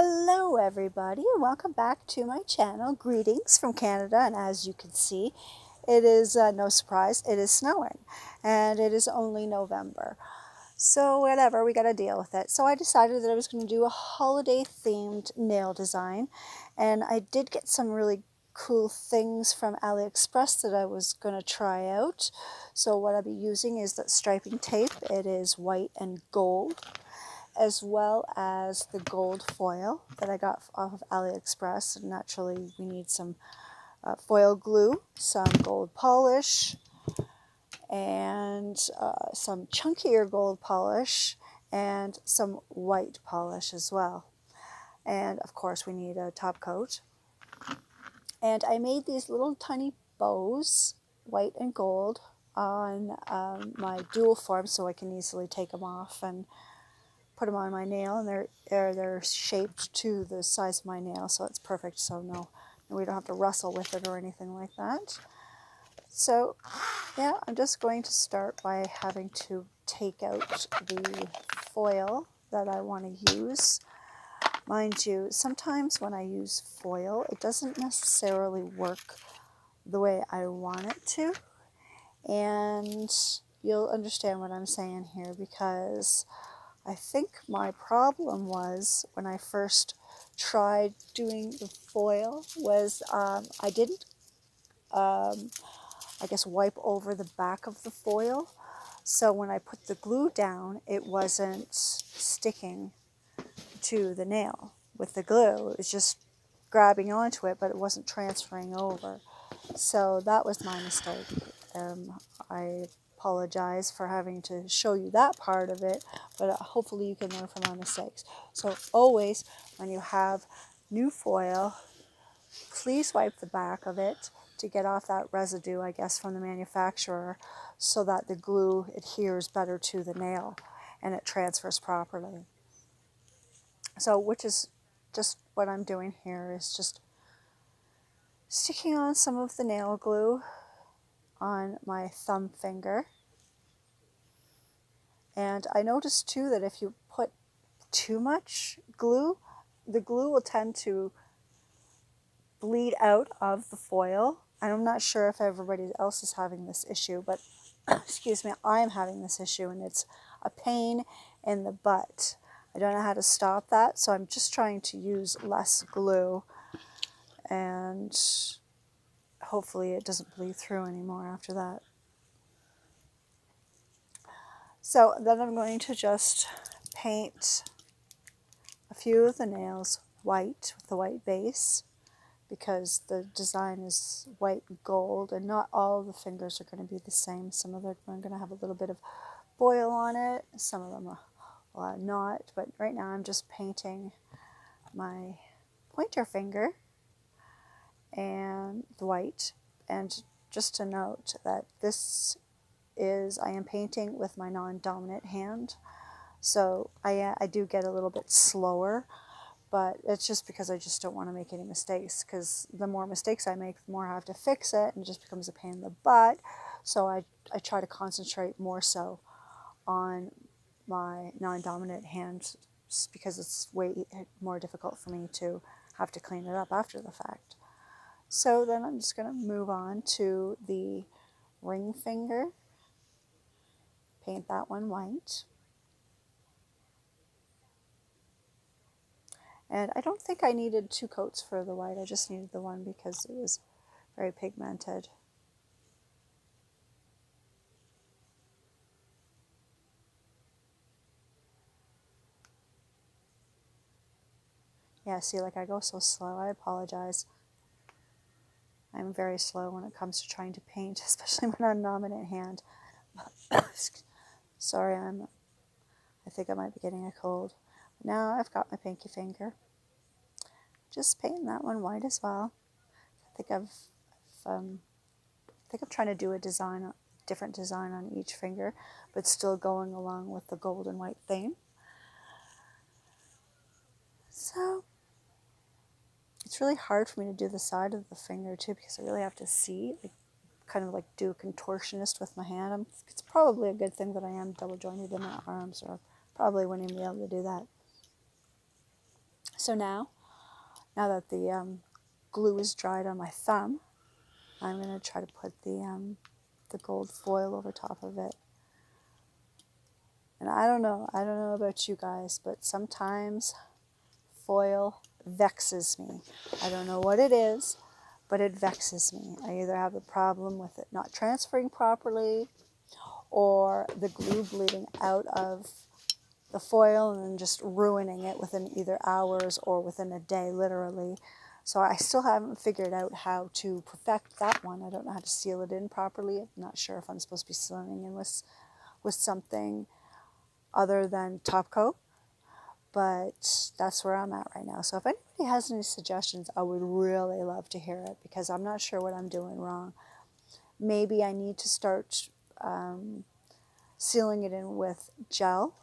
Hello everybody and welcome back to my channel. Greetings from Canada, and as you can see, it is no surprise, it is snowing and it is only November. So whatever, we got to deal with it. So I decided that I was going to do a holiday themed nail design, and I did get some really cool things from AliExpress that I was going to try out. So what I'll be using is that striping tape. It is white and gold, as well as the gold foil that I got off of AliExpress. And naturally we need some foil glue, some gold polish, and some chunkier gold polish, and some white polish as well. And of course we need a top coat. And I made these little tiny bows, white and gold, on my dual form so I can easily take them off and put them on my nail, and they're shaped to the size of my nail, so it's perfect. So no, we don't have to wrestle with it or anything like that. So yeah, I'm just going to start by having to take out the foil that I want to use. Mind you, sometimes when I use foil, it doesn't necessarily work the way I want it to, and you'll understand what I'm saying here, because I think my problem was when I first tried doing the foil was I didn't, I guess, wipe over the back of the foil. So when I put the glue down, it wasn't sticking to the nail with the glue. It was just grabbing onto it, but it wasn't transferring over. So that was my mistake. I apologize for having to show you that part of it, but hopefully you can learn from my mistakes. So always when you have new foil, please wipe the back of it to get off that residue, I guess, from the manufacturer, so that the glue adheres better to the nail and it transfers properly. So which is just what I'm doing here, is just sticking on some of the nail glue on my thumb finger. And I noticed too that if you put too much glue, the glue will tend to bleed out of the foil. And I'm not sure if everybody else is having this issue, but excuse me, I'm having this issue, and it's a pain in the butt. I don't know how to stop that, so I'm just trying to use less glue, and hopefully it doesn't bleed through anymore after that. So then I'm going to just paint a few of the nails white with the white base, because the design is white and gold, and not all of the fingers are going to be the same. Some of them are going to have a little bit of foil on it, some of them are not, but right now I'm just painting my pointer finger and the white. And just to note that this is, I am painting with my non-dominant hand, so I do get a little bit slower, but it's just because I just don't want to make any mistakes, because the more mistakes I make, the more I have to fix it, and it just becomes a pain in the butt. So I try to concentrate more so on my non-dominant hand, because it's way more difficult for me to have to clean it up after the fact. So then I'm just going to move on to the ring finger. Paint that one white. And I don't think I needed 2 coats for the white, I just needed the one because it was very pigmented. Yeah, see, like, I go so slow, I apologize. I'm very slow when it comes to trying to paint, especially with a non-dominant hand. Sorry, I think I might be getting a cold. Now I've got my pinky finger. Just painting that one white as well. I think I'm trying to do a different design on each finger, but still going along with the gold and white theme. So it's really hard for me to do the side of the finger too, because I really have to see, like, kind of like do a contortionist with my hand. It's probably a good thing that I am double jointed in my arms, or probably wouldn't even be able to do that. So now that the glue is dried on my thumb, I'm going to try to put the gold foil over top of it. And I don't know about you guys, but sometimes foil vexes me. I don't know what it is, but it vexes me. I either have a problem with it not transferring properly, or the glue bleeding out of the foil and then just ruining it within either hours or within a day, literally. So I still haven't figured out how to perfect that one. I don't know how to seal it in properly. I'm not sure if I'm supposed to be sealing in with something other than top coat, but that's where I'm at right now. So if anybody has any suggestions, I would really love to hear it, because I'm not sure what I'm doing wrong. Maybe I need to start sealing it in with gel,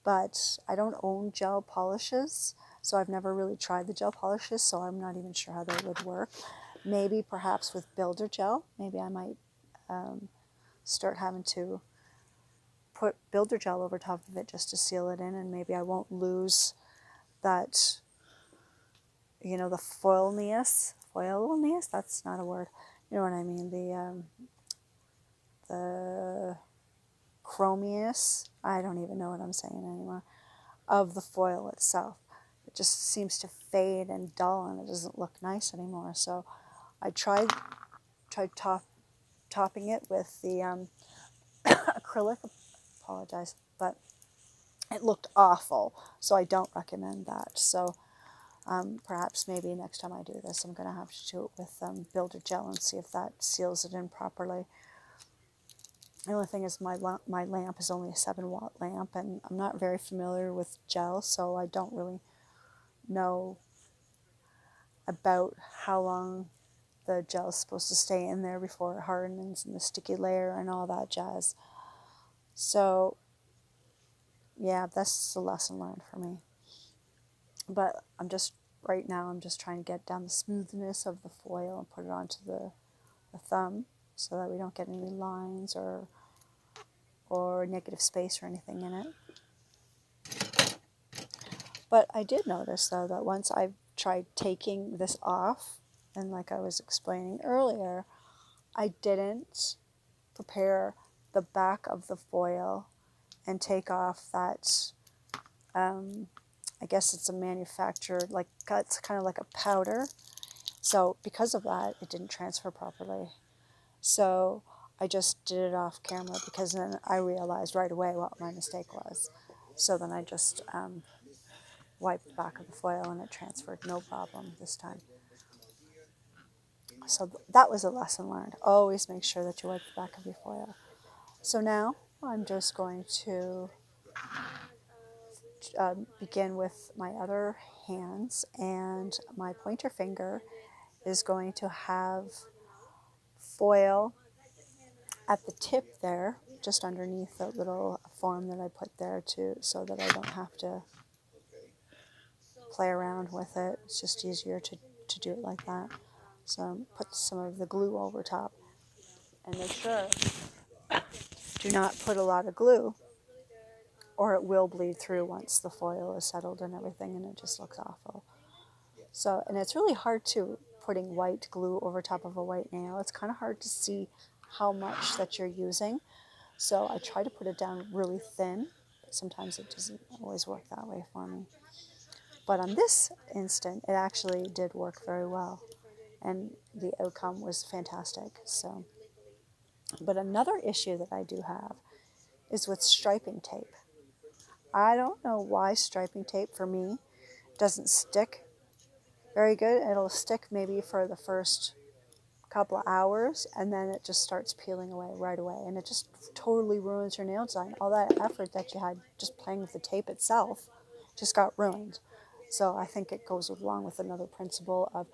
but I don't own gel polishes, so I've never really tried the gel polishes, so I'm not even sure how they would work. Maybe perhaps with builder gel, maybe I might start having to put builder gel over top of it just to seal it in, and maybe I won't lose that, you know, the foilness, that's not a word, you know what I mean, the chrominess, I don't even know what I'm saying anymore, of the foil itself. It just seems to fade and dull, and it doesn't look nice anymore. So I tried topping it with the acrylic, apologize, but it looked awful, so I don't recommend that. So perhaps maybe next time I do this, I'm going to have to do it with builder gel and see if that seals it in properly. The only thing is my lamp is only a 7-watt lamp, and I'm not very familiar with gel, so I don't really know about how long the gel is supposed to stay in there before it hardens and the sticky layer and all that jazz. So yeah, that's a lesson learned for me. But right now I'm just trying to get down the smoothness of the foil and put it onto the thumb so that we don't get any lines or negative space or anything in it. But I did notice, though, that once I tried taking this off, and like I was explaining earlier, I didn't prepare the back of the foil and take off that, I guess it's a manufactured, like, it's kind of like a powder. So because of that, it didn't transfer properly. So I just did it off camera, because then I realized right away what my mistake was. So then I just wiped the back of the foil, and it transferred no problem this time. So that was a lesson learned. Always make sure that you wipe the back of your foil. So now I'm just going to begin with my other hands, and my pointer finger is going to have foil at the tip there, just underneath the little form that I put there so that I don't have to play around with it. It's just easier to do it like that. So put some of the glue over top, and make sure do not put a lot of glue, or it will bleed through once the foil is settled and everything, and it just looks awful. So, and it's really hard to putting white glue over top of a white nail. It's kind of hard to see how much that you're using. So I try to put it down really thin, but sometimes it doesn't always work that way for me. But on this instant, it actually did work very well, and the outcome was fantastic. So, but another issue that I do have is with striping tape. I don't know why striping tape for me doesn't stick very good. It'll stick maybe for the first couple of hours, and then it just starts peeling away right away, and it just totally ruins your nail design. All that effort that you had just playing with the tape itself just got ruined. So I think it goes along with another principle of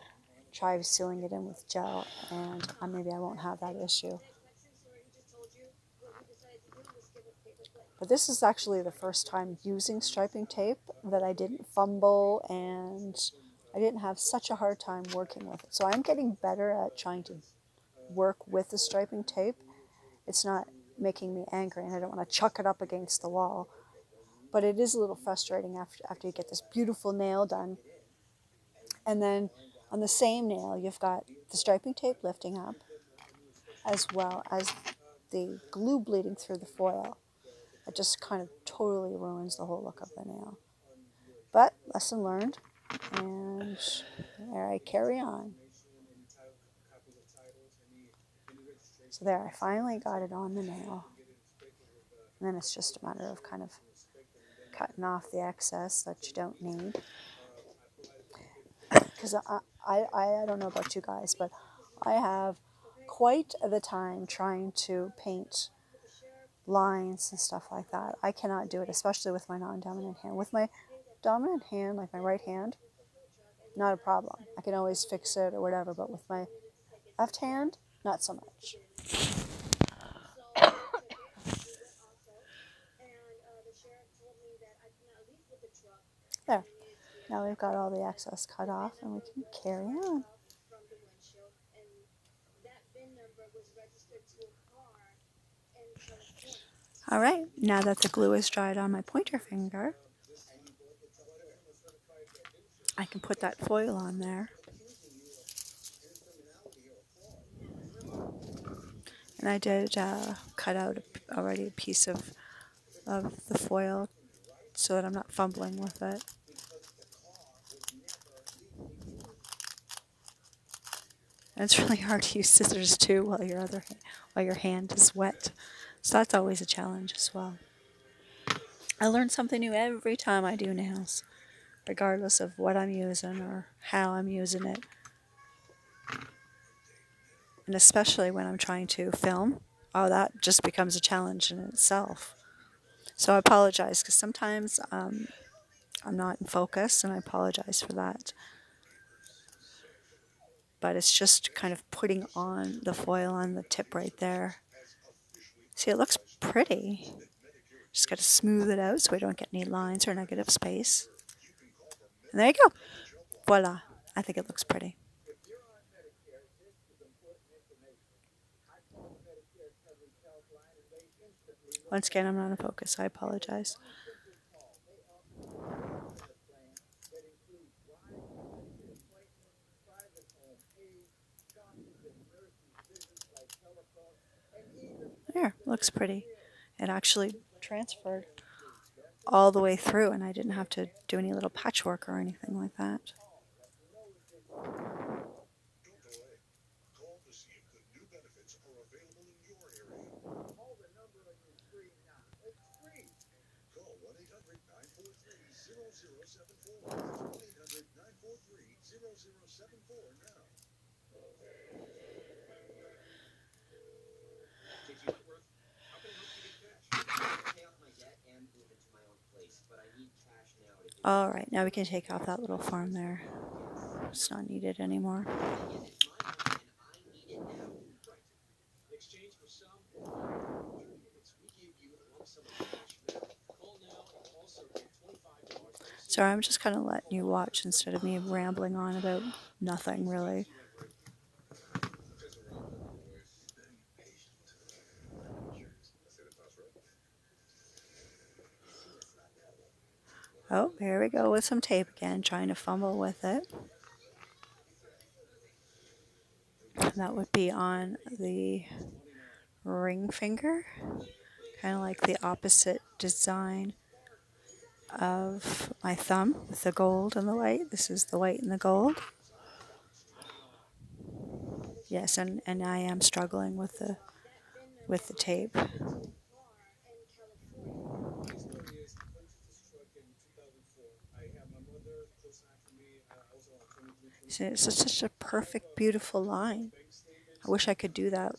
try sealing it in with gel, and maybe I won't have that issue. But this is actually the first time using striping tape that I didn't fumble, and I didn't have such a hard time working with it. So I'm getting better at trying to work with the striping tape. It's not making me angry, and I don't want to chuck it up against the wall. But it is a little frustrating after you get this beautiful nail done, And then on the same nail, you've got the striping tape lifting up, as well as the glue bleeding through the foil. It just kind of totally ruins the whole look of the nail. But lesson learned, and there I carry on. So there, I finally got it on the nail. And then it's just a matter of kind of cutting off the excess that you don't need. Because I don't know about you guys, but I have quite the time trying to paint lines and stuff like that. I cannot do it, especially with my non-dominant hand. With my dominant hand, like my right hand, not a problem. I can always fix it or whatever, but with my left hand, not so much. There. Now we've got all the excess cut off and we can carry on. All right, now that the glue is dried on my pointer finger, I can put that foil on there. And I did cut out already a piece of the foil so that I'm not fumbling with it. And it's really hard to use scissors too while your hand is wet. So that's always a challenge as well. I learn something new every time I do nails, regardless of what I'm using or how I'm using it. And especially when I'm trying to film, that just becomes a challenge in itself. So I apologize because sometimes I'm not in focus, and I apologize for that. But it's just kind of putting on the foil on the tip right there. See, it looks pretty. Just got to smooth it out so we don't get any lines or negative space. And there you go. Voila. I think it looks pretty. Once again, I'm not in focus. I apologize. There, looks pretty. It actually transferred all the way through, and I didn't have to do any little patchwork or anything like that. All right, now we can take off that little form there. It's not needed anymore. Sorry, I'm just kind of letting you watch instead of me rambling on about nothing, really. Oh, here we go with some tape again, trying to fumble with it. That would be on the ring finger, kind of like the opposite design of my thumb with the gold and the white. This is the white and the gold. Yes, and I am struggling with the tape. See, it's such a perfect, beautiful line. I wish I could do that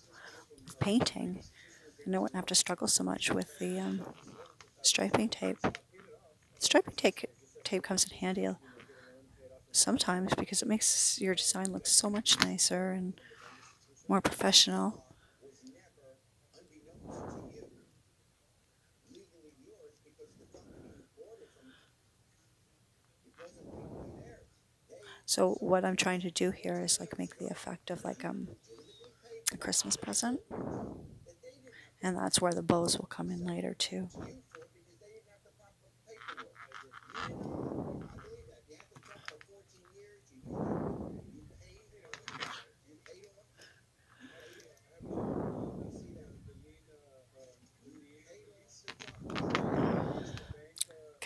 with painting, and I wouldn't have to struggle so much with the striping tape. Striping tape comes in handy sometimes because it makes your design look so much nicer and more professional. So what I'm trying to do here is like make the effect of like a Christmas present. And that's where the bows will come in later too.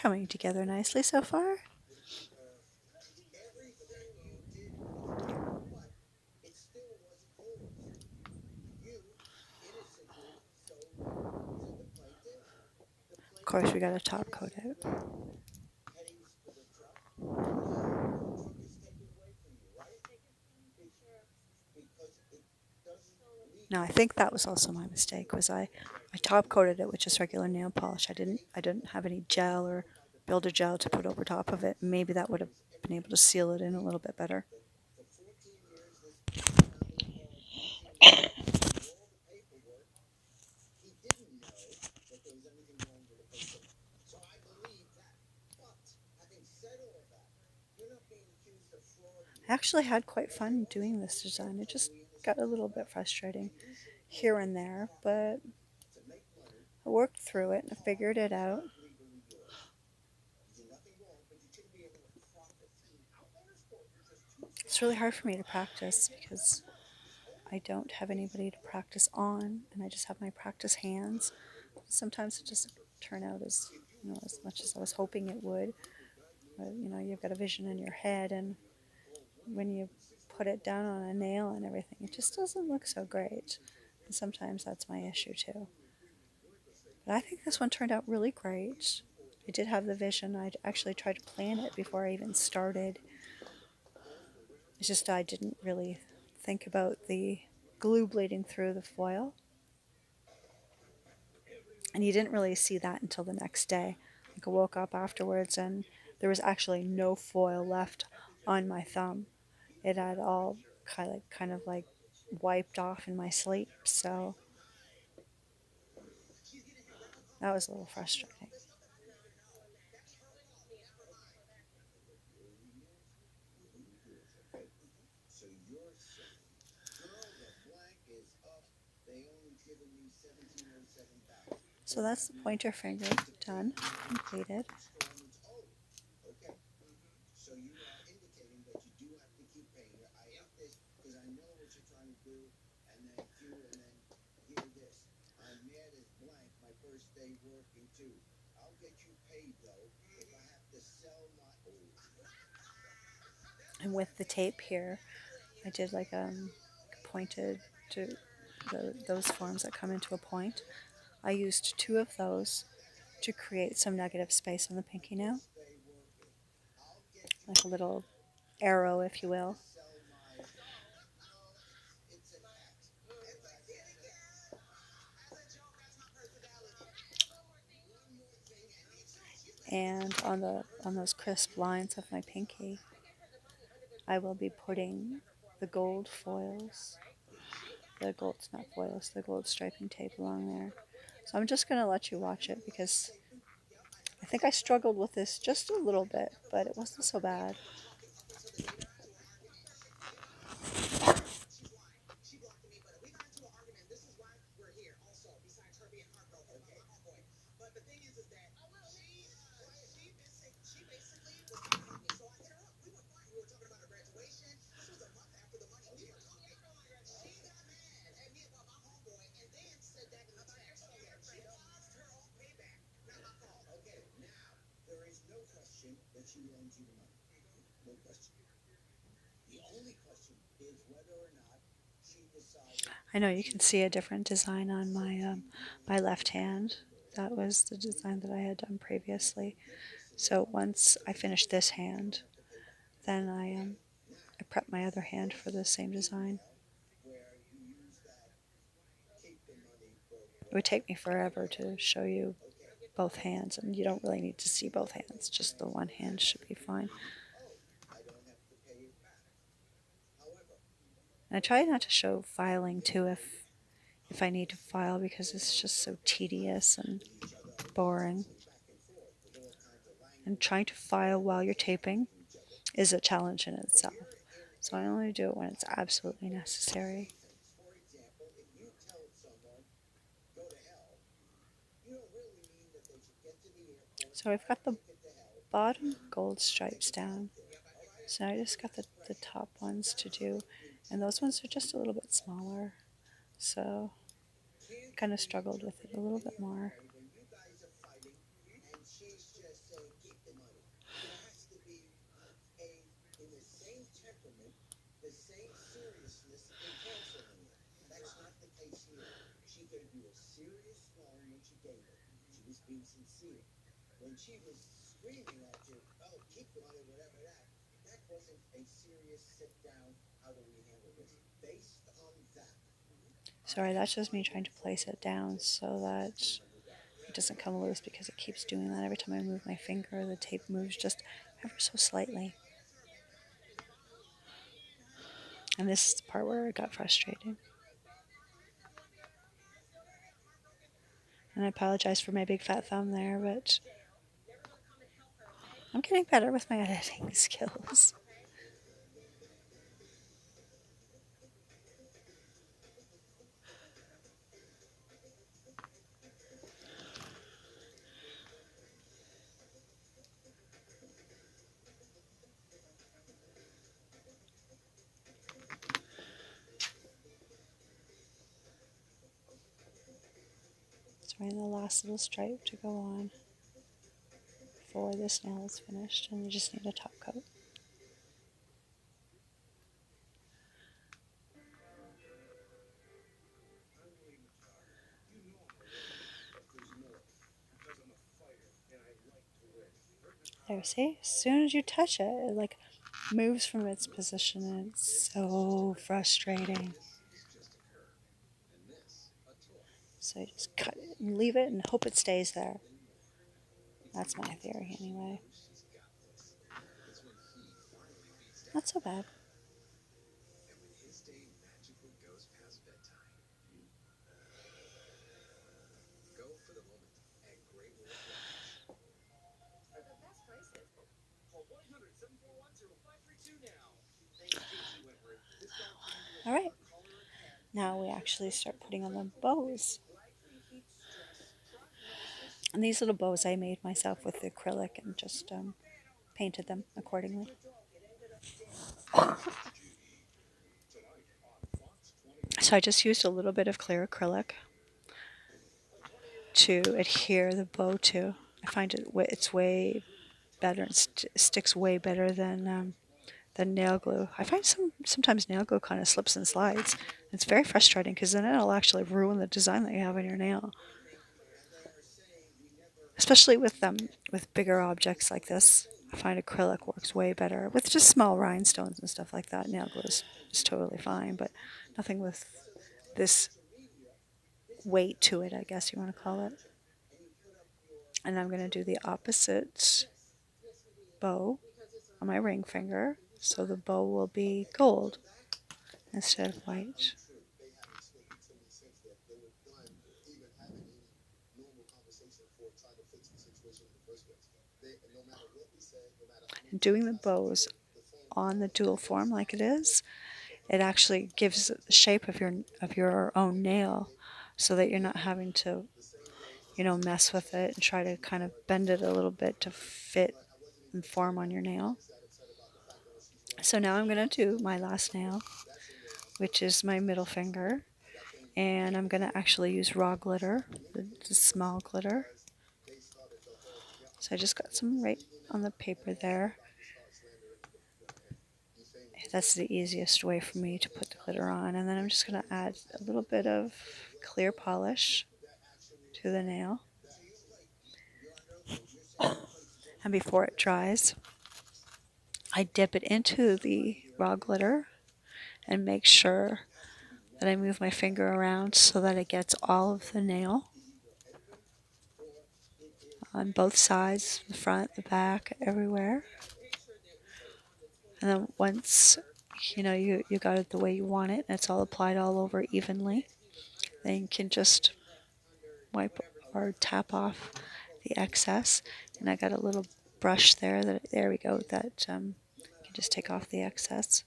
coming together nicely so far. Of course, we got to top coat it. Now I think that was also my mistake. Was I top coated it with just regular nail polish. I didn't have any gel or builder gel to put over top of it. Maybe that would have been able to seal it in a little bit better. I actually had quite fun doing this design. It just got a little bit frustrating here and there, but I worked through it and I figured it out. It's really hard for me to practice because I don't have anybody to practice on, and I just have my practice hands. Sometimes it doesn't turn out as as much as I was hoping it would. But you've got a vision in your head, and when you put it down on a nail and everything, it just doesn't look so great. And sometimes that's my issue too. But I think this one turned out really great. I did have the vision. I actually tried to plan it before I even started. It's just I didn't really think about the glue bleeding through the foil. And you didn't really see that until the next day. Like I woke up afterwards and there was actually no foil left on my thumb. It had all kind of like wiped off in my sleep. So that was a little frustrating. So that's the pointer finger done, completed. And with the tape here, I did like pointed to those forms that come into a point. I used 2 of those to create some negative space on the pinky nail, like a little arrow, if you will. And on those crisp lines of my pinky, I will be putting the gold foils, not foils, the gold striping tape along there. So I'm just going to let you watch it because I think I struggled with this just a little bit, but it wasn't so bad. I know you can see a different design on my left hand. That was the design that I had done previously. So once I finished this hand, then I prepped my other hand for the same design. It would take me forever to show you both hands, and you don't really need to see both hands. Just the one hand should be fine. And I try not to show filing too if I need to file because it's just so tedious and boring. And trying to file while you're taping is a challenge in itself. So I only do it when it's absolutely necessary. So I've got the bottom gold stripes down. So I just got the top ones to do. And those ones are just a little bit smaller. So I kind of struggled with it a little bit more. Sorry, that's just me trying to place it down so that it doesn't come loose, because it keeps doing that every time I move my finger. The tape moves just ever so slightly. And this is the part where it got frustrating. And I apologize for my big fat thumb there, but I'm getting better with my editing skills. So we're in the last little stripe to go on before this nail is finished, and you just need a top coat. There, see? As soon as you touch it, it like moves from its position, and it's so frustrating. So you just cut it and leave it and hope it stays there. That's my theory anyway. Not so bad. All right. Now we actually start putting on the bows. And these little bows I made myself with the acrylic and just painted them accordingly. So I just used a little bit of clear acrylic to adhere the bow to. I find it's way better and sticks way better than nail glue. I find sometimes nail glue kind of slips and slides. It's very frustrating, because then it'll actually ruin the design that you have on your nail. Especially with bigger objects like this, I find acrylic works way better. With just small rhinestones and stuff like that, nail glue is totally fine, but nothing with this weight to it, I guess you want to call it. And I'm going to do the opposite bow on my ring finger, so the bow will be gold instead of white. And doing the bows on the dual form like it is, it actually gives the shape of your own nail, so that you're not having to, mess with it and try to kind of bend it a little bit to fit and form on your nail. So now I'm going to do my last nail, which is my middle finger, and I'm going to actually use raw glitter, the small glitter. So I just got some right on the paper there. That's the easiest way for me to put the glitter on. And then I'm just going to add a little bit of clear polish to the nail. And before it dries, I dip it into the raw glitter and make sure that I move my finger around so that it gets all of the nail on both sides, the front, the back, everywhere. And then once you got it the way you want it, and it's all applied all over evenly, then you can just wipe or tap off the excess. And I got a little brush there there we go, that can just take off the excess.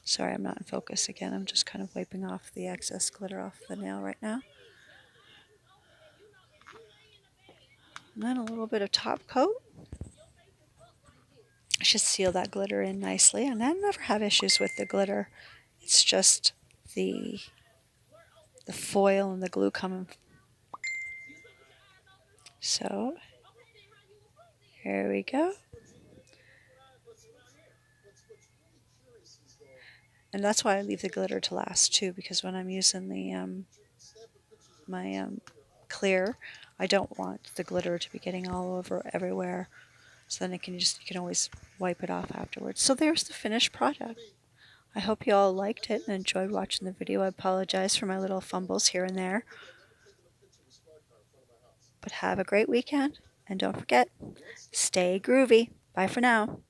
Sorry, I'm not in focus again. I'm just kind of wiping off the excess glitter off the nail right now. And then a little bit of top coat. I should seal that glitter in nicely. And I never have issues with the glitter. It's just the the foil and the glue coming. So here we go. And that's why I leave the glitter to last too, because when I'm using the my clear, I don't want the glitter to be getting all over everywhere. So then you can always wipe it off afterwards. So there's the finished product. I hope you all liked it and enjoyed watching the video. I apologize for my little fumbles here and there. But have a great weekend, and don't forget, stay groovy. Bye for now.